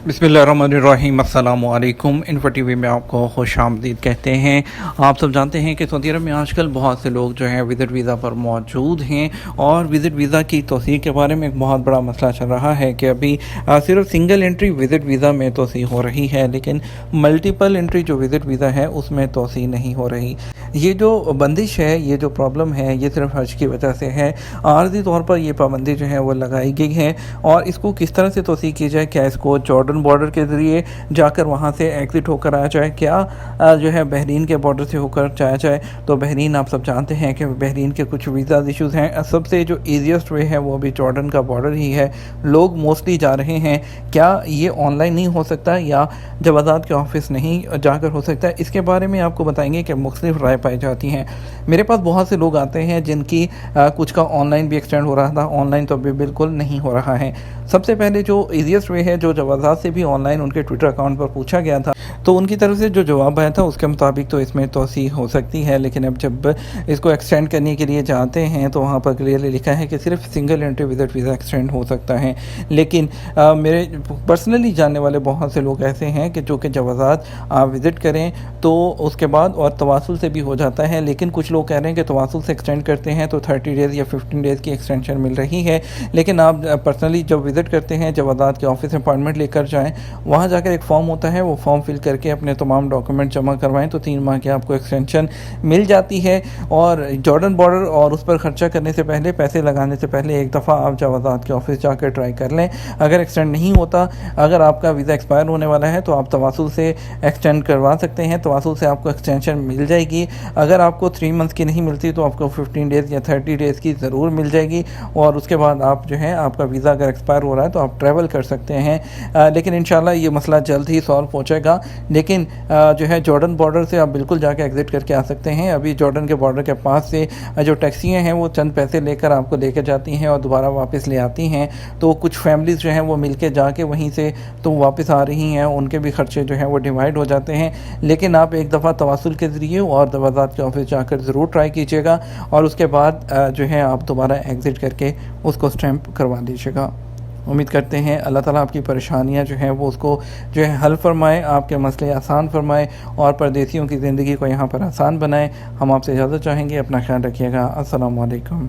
बिस्मिल्लाहिर्रहमानिर्रहीम। अस्सलामु अलैकुम। इन्फो टीवी में आपको खुश आमदीद कहते हैं। आप सब जानते हैं कि सऊदी अरब में आजकल बहुत से लोग जो हैं विज़िट वीज़ा पर मौजूद हैं और विज़िट वीज़ा की तौसीक़ के बारे में एक बहुत बड़ा मसला चल रहा है कि अभी सिर्फ सिंगल एंट्री विज़िट वीज़ा में तौसीक़ हो रही है, लेकिन मल्टीपल एंट्री जो विज़िट वीज़ा है उसमें तौसीक़ नहीं हो रही। ये जो बंदिश है, ये जो प्रॉब्लम है, ये सिर्फ हज की वजह से है। आर्ज़ी तौर पर ये पाबंदी जो है वो लगाई गई है और इसको किस तरह से तौसीक़ की जाए, क्या इसको जॉर्डन बॉर्डर के ज़रिए जाकर वहाँ से एग्ज़िट होकर आया जाए, क्या जो है बहरीन के बॉर्डर से होकर जाया जाए। तो बहरीन आप सब जानते हैं कि बहरीन के कुछ वीज़ा इशूज़ हैं। सबसे जो ईजीएस्ट वे है वो भी जॉर्डन का बॉर्डर ही है। लोग मोस्टली जा रहे हैं। क्या ये ऑनलाइन नहीं हो सकता या जवाज़ात के ऑफिस नहीं जाकर हो सकता है, इसके बारे में आपको बताएंगे कि मुख्तलिफ राय पाई जाती हैं। मेरे पास बहुत से लोग आते हैं जिनकी कुछ का ऑनलाइन भी एक्सटेंड हो रहा था, ऑनलाइन तो अभी बिल्कुल नहीं हो रहा है। सबसे पहले जो ईजीएस्ट वे है, जो जवाज़ात से भी ऑनलाइन उनके ट्विटर अकाउंट पर पूछा गया था, तो उनकी तरफ से जो जवाब आया था उसके मुताबिक तो इसमें तौसीक़ हो सकती है। लेकिन अब जब इसको एक्सटेंड करने के लिए जाते हैं तो वहाँ पर क्लियरली लिखा है कि सिर्फ single entry visit visa extend हो सकता है। लेकिन मेरे पर्सनली जानने वाले बहुत से लोग ऐसे हैं कि जो कि जवाज़ात विज़िट करें तो उसके बाद और तवासुल से भी हो जाता है। लेकिन कुछ लोग कह रहे हैं कि तवासुल से एक्सटेंड करते हैं तो 30 डेज़ या 15 डेज़ की एक्सटेंशन मिल रही है। लेकिन आप पर्सनली जब विज़िट करते हैं, जवाज़ात के ऑफिस में अपॉइंटमेंट लेकर जाएँ, वहाँ जाकर एक फॉर्म होता है, वो फॉर्म फिल करके अपने तमाम डॉक्यूमेंट जमा करवाएं तो 3 माह की आपको एक्सटेंशन मिल जाती है। और जॉर्डन बॉर्डर और उस पर ख़र्चा करने से पहले, पैसे लगाने से पहले एक दफ़ा आप जवाज़ात के ऑफिस जाकर ट्राई कर लें। अगर एक्सटेंड नहीं होता, अगर आपका वीज़ा एक्सपायर होने वाला है तो आप तवासुल से एक्सटेंड करवा सकते हैं। तवासुल से आपको एक्सटेंशन मिल जाएगी। अगर आपको 3 मंथ्स की नहीं मिलती तो आपको 15 डेज़ या 30 डेज़ की ज़रूर मिल जाएगी और उसके बाद आप जो है, आपका वीज़ा अगर एक्सपायर हो रहा है तो आप ट्रैवल कर सकते हैं। लेकिन इंशाल्लाह ये मसला जल्द ही सॉल्व हो जाएगा। लेकिन जो है जॉर्डन बॉर्डर से आप बिल्कुल जाके एग्ज़िट करके आ सकते हैं। अभी जॉर्डन के बॉर्डर के पास से जो टैक्सियाँ हैं वो चंद पैसे लेकर आपको लेकर जाती हैं और दोबारा वापस ले आती हैं। तो कुछ फैमिलीज़ जो हैं वो मिल के जाके वहीं से तो वापस आ रही हैं, उनके भी खर्चे जो हैं वो डिवाइड हो जाते हैं। लेकिन आप एक दफ़ा तवासुल के ज़रिए और जवाज़ात के ऑफिस जाकर ज़रूर ट्राई कीजिएगा और उसके बाद जो है आप दोबारा एग्ज़िट करके उसको स्टैंप करवा लीजिएगा। उम्मीद करते हैं अल्लाह ताला आपकी परेशानियां जो हैं वो उसको जो है हल फरमाए, आपके मसले आसान फरमाए और परदेसियों की ज़िंदगी को यहाँ पर आसान बनाए। हम आपसे इजाज़त चाहेंगे। अपना ख्याल रखिएगा। अस्सलामु अलैकुम।